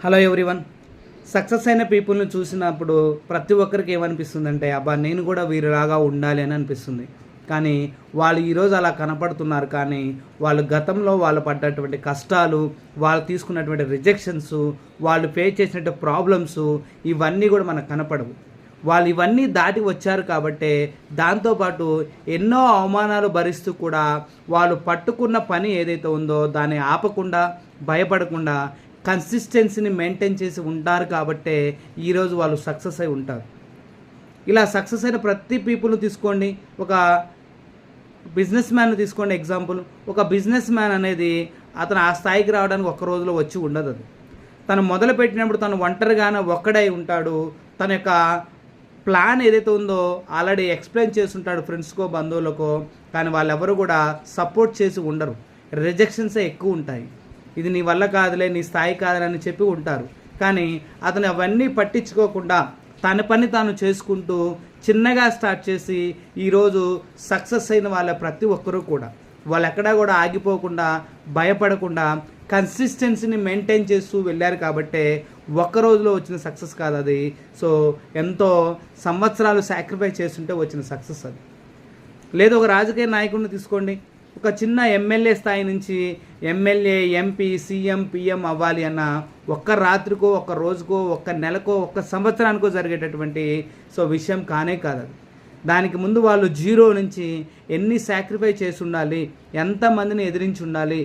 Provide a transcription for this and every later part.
Hello everyone. Success అయిన పీపుల్ని చూసినప్పుడు ప్రతి ఒక్కరికి ఏమనిపిస్తుందంటే అబ్బా నేను కూడా వీరిలాగా ఉండాలి అని అనిపిస్తుంది. కానీ వాళ్ళు ఈరోజు అలా కనపడుతున్నారు, కానీ వాళ్ళు గతంలో వాళ్ళు పడ్డటువంటి కష్టాలు, వాళ్ళు తీసుకున్నటువంటి రిజెక్షన్స్, వాళ్ళు ఫేస్ చేసినటువంటి ప్రాబ్లమ్స్ ఇవన్నీ కూడా మనకు కనపడవు. వాళ్ళు ఇవన్నీ దాటి వచ్చారు కాబట్టే దాంతోపాటు ఎన్నో అవమానాలు భరిస్తూ కూడా వాళ్ళు పట్టుకున్న పని ఏదైతే ఉందో దాన్ని ఆపకుండా, భయపడకుండా కన్సిస్టెన్సీని మెయింటైన్ చేసి ఉంటారు కాబట్టే ఈరోజు వాళ్ళు సక్సెస్ అయి ఉంటారు. ఇలా సక్సెస్ అయిన ప్రతి పీపుల్ తీసుకోండి, ఒక బిజినెస్ మ్యాన్ తీసుకోండి ఎగ్జాంపుల్. ఒక బిజినెస్ మ్యాన్ అనేది అతను ఆ స్థాయికి రావడానికి ఒక్క రోజులో వచ్చి ఉండదు. అది తను మొదలు పెట్టినప్పుడు తను ఒంటరిగానే ఒక్కడై ఉంటాడు. తన యొక్క ప్లాన్ ఏదైతే ఉందో ఆల్రెడీ ఎక్స్ప్లెయిన్ చేస్తుంటాడు ఫ్రెండ్స్కో, బంధువులకో, కానీ వాళ్ళెవరు కూడా సపోర్ట్ చేసి ఉండరు. రిజెక్షన్సే ఎక్కువ ఉంటాయి. ఇది నీ వల్ల కాదులే, నీ స్థాయి కాదులే అని చెప్పి ఉంటారు. కానీ అతను అవన్నీ పట్టించుకోకుండా తన పని తాను చేసుకుంటూ చిన్నగా స్టార్ట్ చేసి ఈరోజు సక్సెస్ అయిన వాళ్ళ ప్రతి ఒక్కరూ కూడా వాళ్ళు ఎక్కడా కూడా ఆగిపోకుండా, భయపడకుండా కన్సిస్టెన్సీని మెయింటైన్ చేస్తూ వెళ్ళారు కాబట్టే ఒక్క రోజులో వచ్చిన సక్సెస్ కాదు అది. సో ఎంతో సంవత్సరాలు సాక్రిఫైస్ చేస్తుంటే వచ్చిన సక్సెస్ అది. లేదు ఒక రాజకీయ నాయకుడిని తీసుకోండి. ఒక చిన్న ఎమ్మెల్యే స్థాయి నుంచి ఎమ్మెల్యే, ఎంపీ, సీఎం, పిఎం అవ్వాలి అన్న ఒక్క రాత్రికో, ఒక్క రోజుకో, ఒక్క నెలకో, ఒక్క సంవత్సరానికో జరిగేటటువంటి విషయం కానే కాదు అది. దానికి ముందు వాళ్ళు జీరో నుంచి ఎన్ని సాక్రిఫైస్ చేసి ఉండాలి, ఎంతమందిని ఎదిరించి ఉండాలి,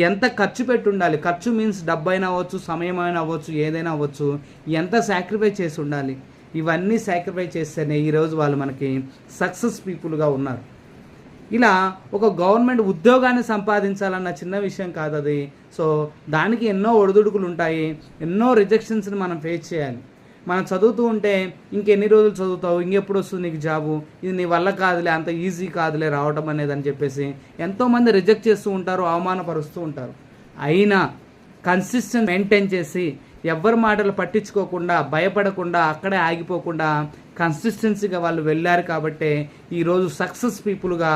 ఎంత ఖర్చు పెట్టి ఉండాలి. ఖర్చు మీన్స్ డబ్బైనా అవ్వచ్చు, సమయమైనా అవ్వచ్చు, ఏదైనా అవ్వచ్చు. ఎంత సాక్రిఫైస్ చేసి ఉండాలి. ఇవన్నీ సాక్రిఫైస్ చేస్తేనే ఈరోజు వాళ్ళు మనకి సక్సెస్ పీపుల్గా ఉన్నారు. ఇలా ఒక గవర్నమెంట్ ఉద్యోగాన్ని సంపాదించాలన్న చిన్న విషయం కాదు అది. దానికి ఎన్నో ఒడిదుడుకులు ఉంటాయి, ఎన్నో రిజెక్షన్స్ని మనం ఫేస్ చేయాలి. మనం చదువుతూ ఉంటే ఇంకెన్ని రోజులు చదువుతావు, ఇంకెప్పుడు వస్తుంది నీకు జాబు, ఇది నీ వల్ల కాదులే, అంత ఈజీ కాదులే రావడం అనేది అని చెప్పేసి ఎంతోమంది రిజెక్ట్ చేస్తూ ఉంటారు, అవమానపరుస్తూ ఉంటారు. అయినా కన్సిస్టెంట్ మెయింటైన్ చేసి ఎవ్వరి మాటలు పట్టించుకోకుండా, భయపడకుండా, అక్కడే ఆగిపోకుండా కన్సిస్టెన్సీగా వాళ్ళు వెళ్ళారు కాబట్టే ఈరోజు సక్సెస్ పీపుల్గా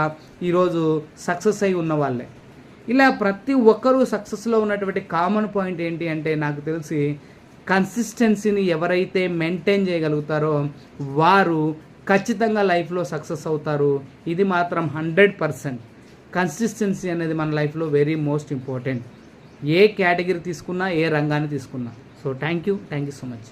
ఈరోజు సక్సెస్ అయి ఉన్న వాళ్ళే. ఇలా ప్రతి ఒక్కరూ సక్సెస్లో ఉన్నటువంటి కామన్ పాయింట్ ఏంటి అంటే నాకు తెలిసి కన్సిస్టెన్సీని ఎవరైతే మెయింటైన్ చేయగలుగుతారో వారు ఖచ్చితంగా లైఫ్లో సక్సెస్ అవుతారు. ఇది మాత్రం 100%. కన్సిస్టెన్సీ అనేది మన లైఫ్లో వెరీ మోస్ట్ ఇంపార్టెంట్. ఏ కేటగిరీ తీసుకున్నా, ఏ రంగాన్ని తీసుకున్నా. Thank you so much.